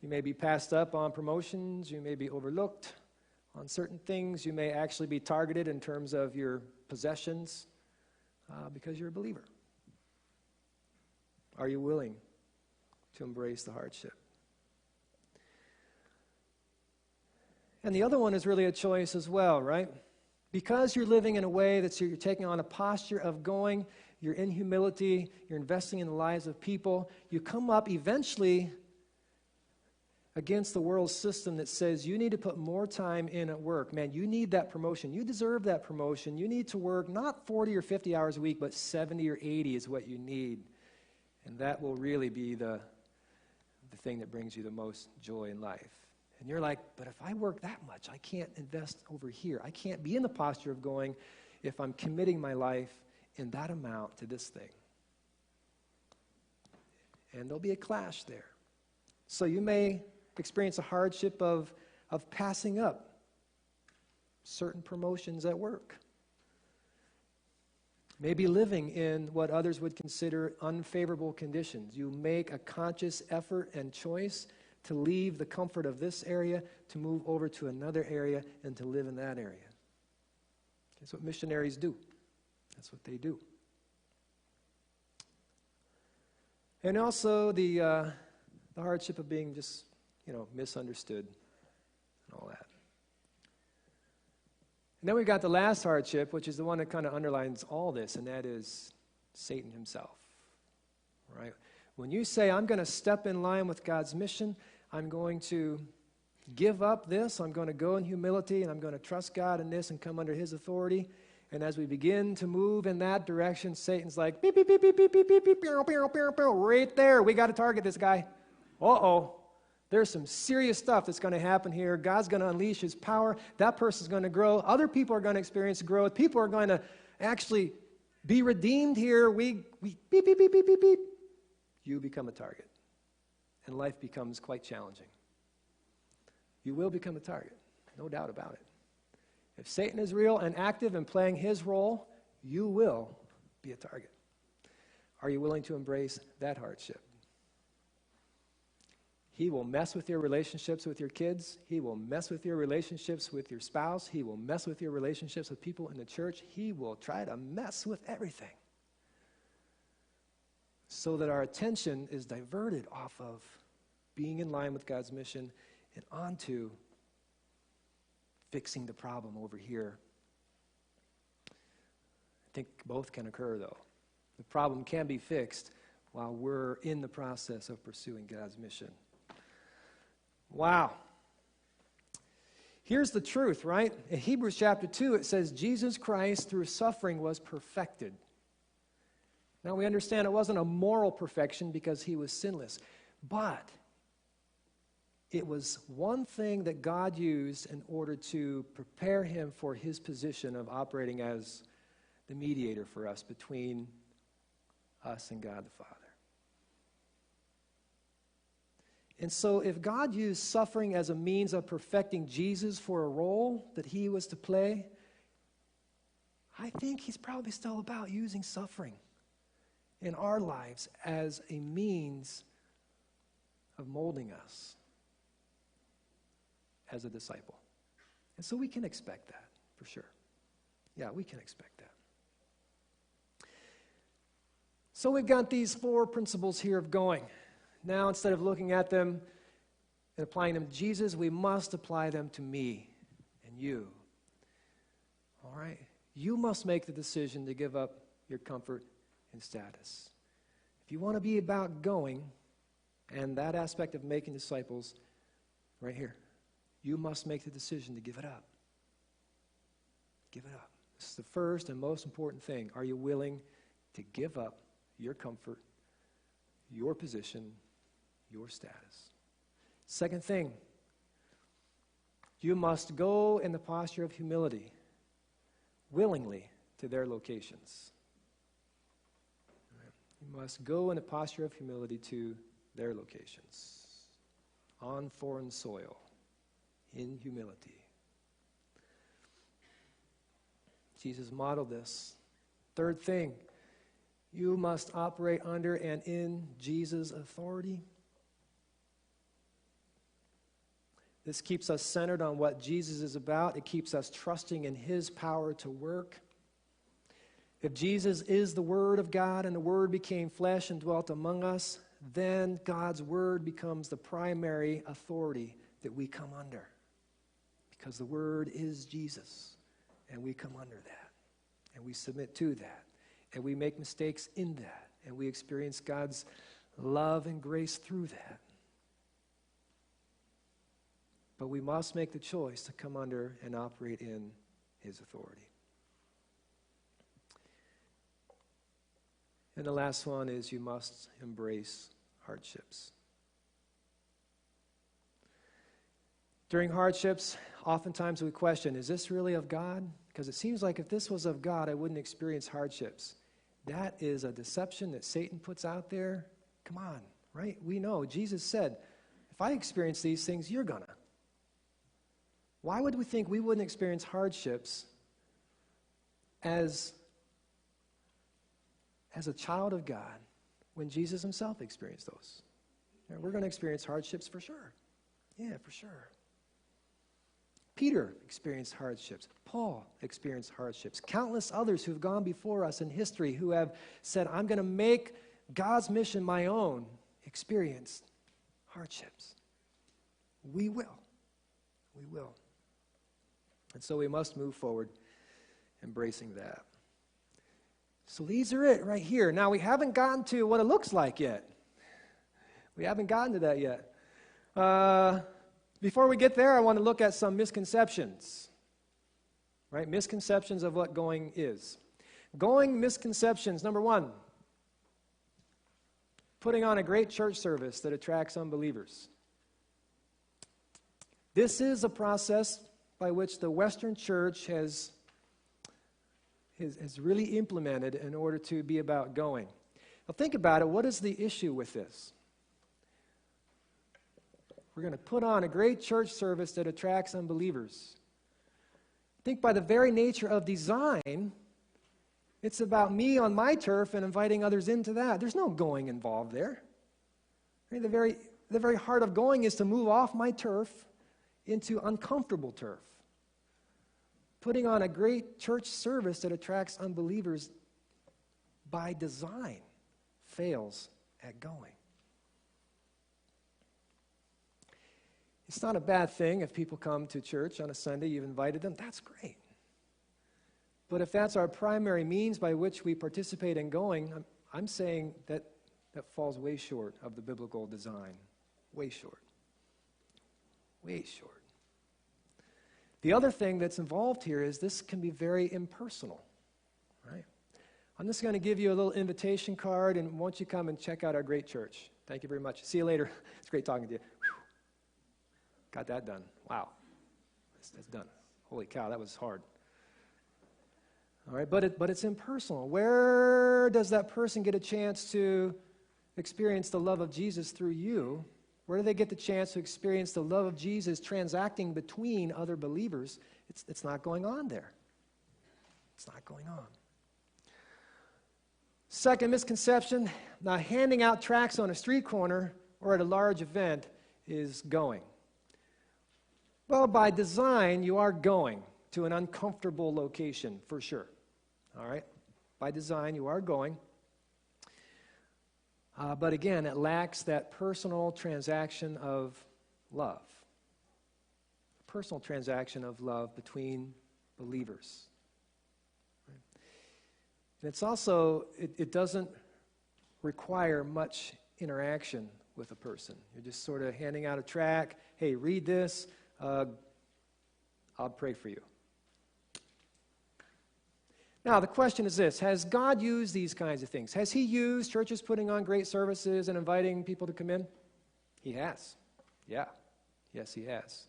You may be passed up on promotions. You may be overlooked on certain things. You may actually be targeted in terms of your possessions because you're a believer. Are you willing to embrace the hardship? And the other one is really a choice as well, right? Because you're living in a way that you're taking on a posture of going you're in humility, you're investing in the lives of people, you come up eventually against the world system that says you need to put more time in at work. Man, you need that promotion. You deserve that promotion. You need to work not 40 or 50 hours a week, but 70 or 80 is what you need. And that will really be the thing that brings you the most joy in life. And you're like, but if I work that much, I can't invest over here. I can't be in the posture of going if I'm committing my life in that amount to this thing. And there'll be a clash there. So you may experience a hardship of passing up certain promotions at work. Maybe living in what others would consider unfavorable conditions. You make a conscious effort and choice to leave the comfort of this area, to move over to another area, and to live in that area. That's what missionaries do. That's what they do. And also the hardship of being just, misunderstood and all that. And then we've got the last hardship, which is the one that kind of underlines all this, and that is Satan himself. Right? When you say, I'm going to step in line with God's mission, I'm going to give up this, I'm going to go in humility, and I'm going to trust God in this and come under his authority. And as we begin to move in that direction, Satan's like, beep, beep, beep, beep, beep, beep, beep, beep, pew, pew, pew, pew, right there. We got to target this guy. Uh-oh. There's some serious stuff that's going to happen here. God's going to unleash his power. That person's going to grow. Other people are going to experience growth. People are going to actually be redeemed here. We beep, beep, beep, beep, beep, beep. You become a target. And life becomes quite challenging. You will become a target. No doubt about it. If Satan is real and active and playing his role, you will be a target. Are you willing to embrace that hardship? He will mess with your relationships with your kids. He will mess with your relationships with your spouse. He will mess with your relationships with people in the church. He will try to mess with everything so that our attention is diverted off of being in line with God's mission and onto fixing the problem over here. I think both can occur, though. The problem can be fixed while we're in the process of pursuing God's mission. Wow. Here's the truth, right? In Hebrews chapter 2, it says, Jesus Christ through suffering was perfected. Now we understand it wasn't a moral perfection because he was sinless, but it was one thing that God used in order to prepare him for his position of operating as the mediator for us between us and God the Father. And so if God used suffering as a means of perfecting Jesus for a role that he was to play, I think he's probably still about using suffering in our lives as a means of molding us as a disciple. And so we can expect that, for sure. Yeah, we can expect that. So we've got these 4 principles here of going. Now, instead of looking at them and applying them to Jesus, we must apply them to me and you. All right? You must make the decision to give up your comfort and status. If you want to be about going, and that aspect of making disciples, right here, you must make the decision to give it up. Give it up. This is the first and most important thing. Are you willing to give up your comfort, your position, your status? Second thing, you must go in the posture of humility, willingly, to their locations. You must go in the posture of humility to their locations, on foreign soil, in humility. Jesus modeled this. Third thing, you must operate under and in Jesus' authority. This keeps us centered on what Jesus is about. It keeps us trusting in his power to work. If Jesus is the Word of God and the Word became flesh and dwelt among us, then God's Word becomes the primary authority that we come under. Because the Word is Jesus, and we come under that, and we submit to that. And we make mistakes in that. And we experience God's love and grace through that. But we must make the choice to come under and operate in his authority. And the last one is you must embrace hardships. During hardships, oftentimes we question, is this really of God? Because it seems like if this was of God, I wouldn't experience hardships. That is a deception that Satan puts out there. Come on, right? We know. Jesus said, if I experience these things, you're gonna. Why would we think we wouldn't experience hardships as a child of God when Jesus himself experienced those? And we're going to experience hardships for sure. Yeah, for sure. Peter experienced hardships. Paul experienced hardships. Countless others who've gone before us in history who have said, I'm going to make God's mission my own, experienced hardships. We will. We will. And so we must move forward embracing that. So these are it right here. Now, we haven't gotten to what it looks like yet. We haven't gotten to that yet. Before we get there, I want to look at some misconceptions. Right? Misconceptions of what going is. Going misconceptions. Number one, putting on a great church service that attracts unbelievers. This is a process by which the Western church has really implemented in order to be about going. Now think about it. What is the issue with this? We're going to put on a great church service that attracts unbelievers. I think by the very nature of design, it's about me on my turf and inviting others into that. There's no going involved there. Right? The very heart of going is to move off my turf into uncomfortable turf. Putting on a great church service that attracts unbelievers by design fails at going. It's not a bad thing if people come to church on a Sunday, you've invited them, that's great. But if that's our primary means by which we participate in going, I'm saying that falls way short of the biblical design. Way short. Way short. The other thing that's involved here is this can be very impersonal, right? I'm just going to give you a little invitation card, and won't you come and check out our great church? Thank you very much. See you later. It's great talking to you. Whew. Got that done. Wow. That's done. Holy cow, that was hard. All right, but it's impersonal. Where does that person get a chance to experience the love of Jesus through you? Where do they get the chance to experience the love of Jesus transacting between other believers? It's not going on there. It's not going on. Second misconception, now handing out tracts on a street corner or at a large event is going. Well, by design, you are going to an uncomfortable location, for sure. All right? By design, you are going. But again, it lacks that personal transaction of love. Personal transaction of love between believers. Right? And it's also, it doesn't require much interaction with a person. You're just sort of handing out a tract. Hey, read this. I'll pray for you. Now, the question is this. Has God used these kinds of things? Has he used churches putting on great services and inviting people to come in? He has. Yeah. Yes, he has.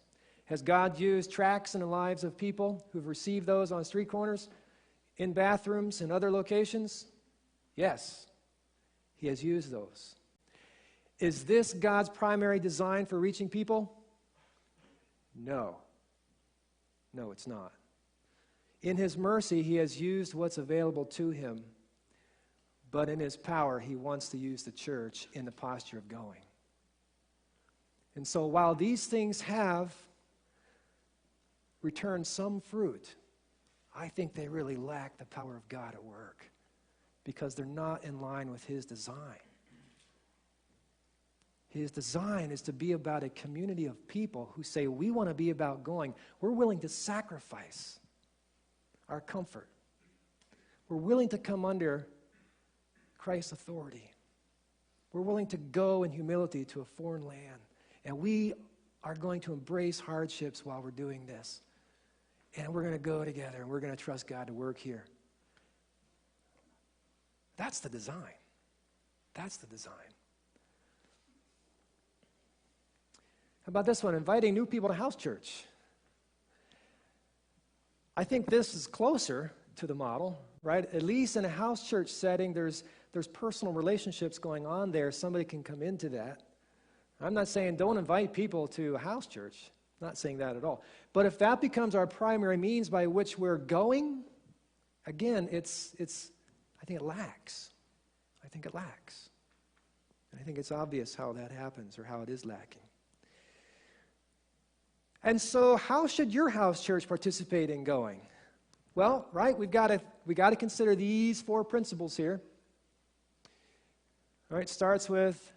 Has God used tracts in the lives of people who've received those on street corners, in bathrooms, and other locations? Yes. He has used those. Is this God's primary design for reaching people? No. No, it's not. In his mercy, he has used what's available to him, but in his power, he wants to use the church in the posture of going. And so while these things have returned some fruit, I think they really lack the power of God at work because they're not in line with his design. His design is to be about a community of people who say, we want to be about going. We're willing to sacrifice our comfort. We're willing to come under Christ's authority. We're willing to go in humility to a foreign land. And we are going to embrace hardships while we're doing this. And we're going to go together and we're going to trust God to work here. That's the design. That's the design. How about this one? Inviting new people to house church. I think this is closer to the model, right? At least in a house church setting, there's personal relationships going on there. Somebody can come into that. I'm not saying don't invite people to a house church. I'm not saying that at all. But if that becomes our primary means by which we're going, again, I think it lacks. I think it lacks. And I think it's obvious how that happens or how it is lacking. And so how should your house church participate in going? Well, right, we got to consider these 4 principles here. All right, it starts with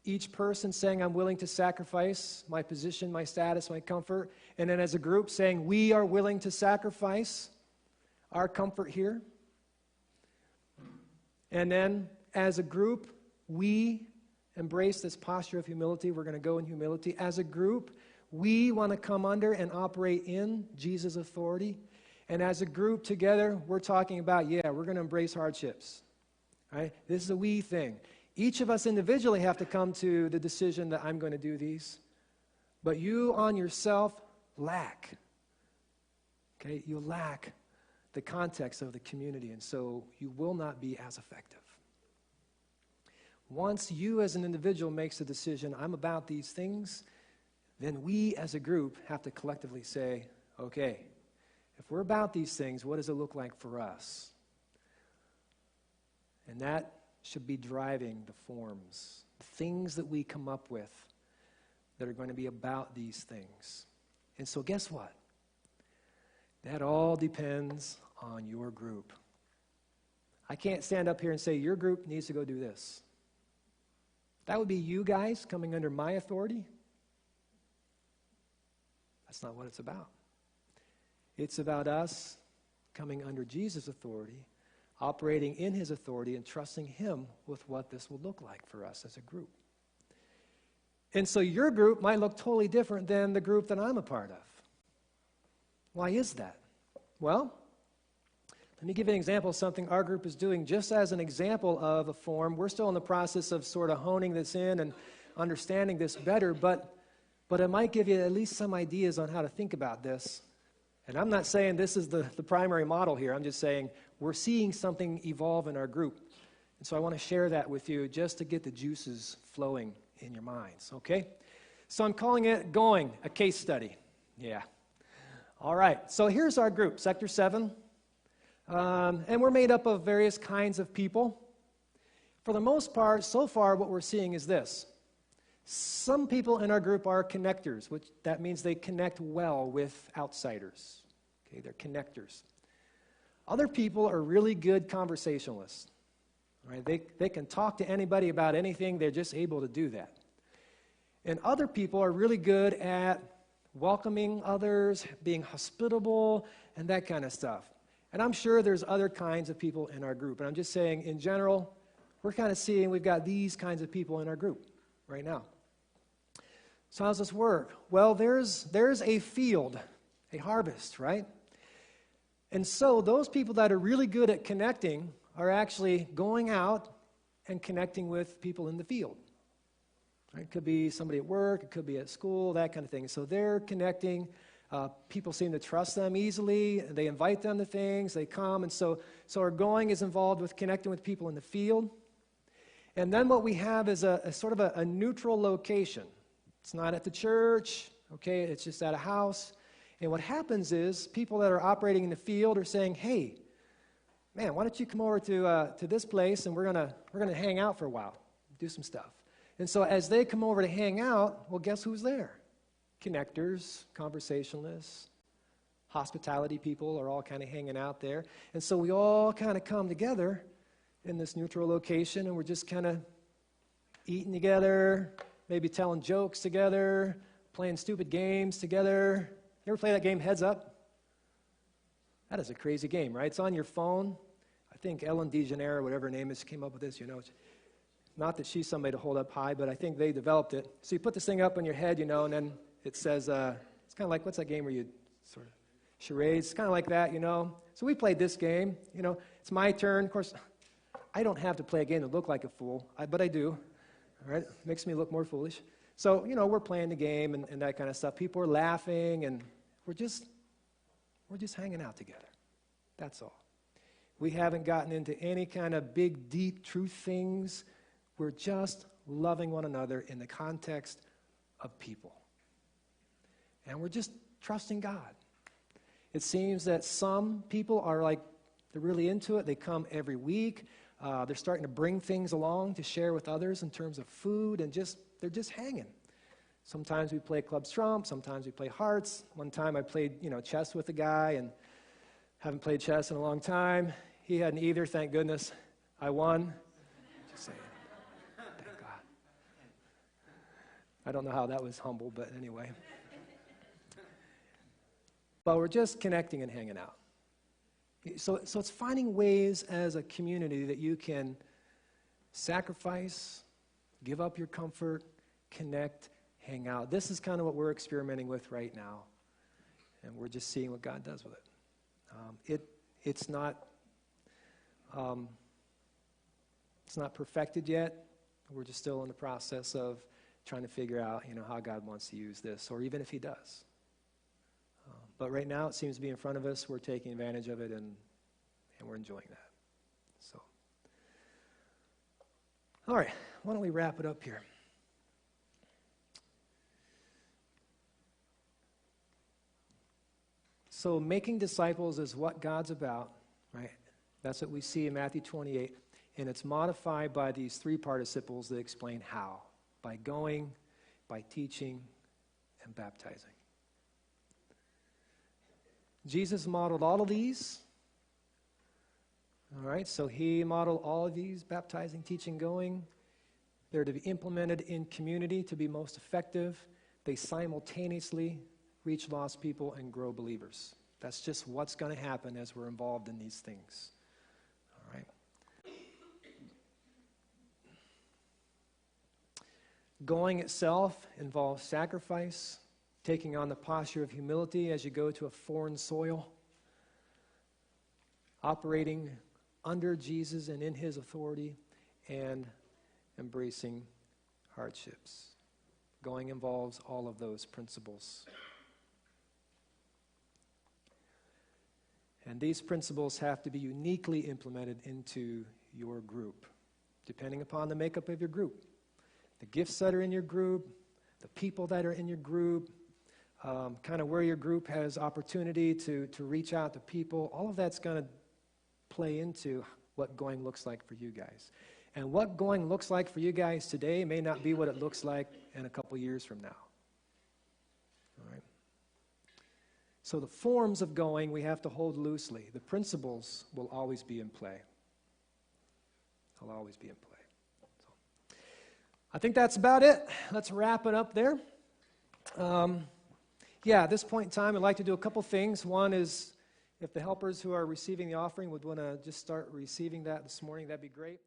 each person saying, I'm willing to sacrifice my position, my status, my comfort. And then as a group saying, we are willing to sacrifice our comfort here. And then as a group, we embrace this posture of humility. We're going to go in humility. As a group, we want to come under and operate in Jesus' authority. And as a group together, we're talking about, we're going to embrace hardships. Right? This is a we thing. Each of us individually have to come to the decision that I'm going to do these. But you on yourself lack. Okay? You lack the context of the community, and so you will not be as effective. Once you as an individual makes a decision, I'm about these things, then we as a group have to collectively say, okay, if we're about these things, what does it look like for us? And that should be driving the forms, the things that we come up with that are going to be about these things. And so guess what? That all depends on your group. I can't stand up here and say, your group needs to go do this. That would be you guys coming under my authority. That's not what it's about. It's about us coming under Jesus' authority, operating in his authority, and trusting him with what this will look like for us as a group. And so your group might look totally different than the group that I'm a part of. Why is that? Well, let me give you an example of something our group is doing just as an example of a form. We're still in the process of sort of honing this in and understanding this better, but it might give you at least some ideas on how to think about this. And I'm not saying this is the primary model here. I'm just saying we're seeing something evolve in our group. And so I want to share that with you just to get the juices flowing in your minds, okay? So I'm calling it Going, a Case Study. Yeah. All right. So here's our group, Sector 7. And we're made up of various kinds of people. For the most part, so far, what we're seeing is this. Some people in our group are connectors, which that means they connect well with outsiders. Okay, they're connectors. Other people are really good conversationalists. Right? They can talk to anybody about anything. They're just able to do that. And other people are really good at welcoming others, being hospitable, and that kind of stuff. And I'm sure there's other kinds of people in our group. And I'm just saying, in general, we're kind of seeing we've got these kinds of people in our group right now. So how does this work? Well, there's a field, a harvest, right? And so those people that are really good at connecting are actually going out and connecting with people in the field. Right? It could be somebody at work, it could be at school, that kind of thing. So they're connecting. People seem to trust them easily. They invite them to things. They come. And so our going is involved with connecting with people in the field. And then what we have is a sort of a neutral location. It's not at the church, okay? It's just at a house. And what happens is people that are operating in the field are saying, hey, man, why don't you come over to this place and we're gonna hang out for a while, do some stuff. And so as they come over to hang out, well, guess who's there? Connectors, conversationalists, hospitality people are all kind of hanging out there. And so we all kind of come together in this neutral location, and we're just kind of eating together, maybe telling jokes together, playing stupid games together. You ever play that game, Heads Up? That is a crazy game, right? It's on your phone. think Ellen DeGeneres, whatever her name is, came up with this, Not that she's somebody to hold up high, but I think they developed it. So you put this thing up on your head, and then it says, it's kind of like, what's that game where you sort of, charades, it's kind of like that, So we played this game, it's my turn. Of course, I don't have to play a game to look like a fool, but I do, all right? It makes me look more foolish. So, we're playing the game and that kind of stuff. People are laughing, and we're just hanging out together. That's all. We haven't gotten into any kind of big, deep truth things. We're just loving one another in the context of people. And we're just trusting God. It seems that some people are they're really into it. They come every week. They're starting to bring things along to share with others in terms of food, and they're just hanging. Sometimes we play Club Trump. Sometimes we play Hearts. One time I played, chess with a guy, and haven't played chess in a long time. He hadn't either, thank goodness. I won. Just saying. Thank God. I don't know how that was humble, but anyway. But we're just connecting and hanging out. So it's finding ways as a community that you can sacrifice, give up your comfort, connect, hang out. This is kind of what we're experimenting with right now, and we're just seeing what God does with it. It's not perfected yet. We're just still in the process of trying to figure out, how God wants to use this, or even if He does. But right now, it seems to be in front of us. We're taking advantage of it, and we're enjoying that. So, all right, why don't we wrap it up here? So making disciples is what God's about, right? That's what we see in Matthew 28, and it's modified by these three participles that explain how: by going, by teaching, and baptizing. Jesus modeled all of these. All right, so He modeled all of these: baptizing, teaching, going. They're to be implemented in community to be most effective. They simultaneously reach lost people and grow believers. That's just what's going to happen as we're involved in these things. All right. Going itself involves sacrifice, taking on the posture of humility as you go to a foreign soil, operating under Jesus and in His authority, and embracing hardships. Going involves all of those principles. And these principles have to be uniquely implemented into your group, depending upon the makeup of your group. The gifts that are in your group, the people that are in your group, kind of where your group has opportunity to reach out to people. All of that's going to play into what going looks like for you guys. And what going looks like for you guys today may not be what it looks like in a couple years from now. All right? So the forms of going we have to hold loosely. The principles will always be in play. They'll always be in play. So, I think that's about it. Let's wrap it up there. At this point in time, I'd like to do a couple things. One is, if the helpers who are receiving the offering would want to just start receiving that this morning, that'd be great.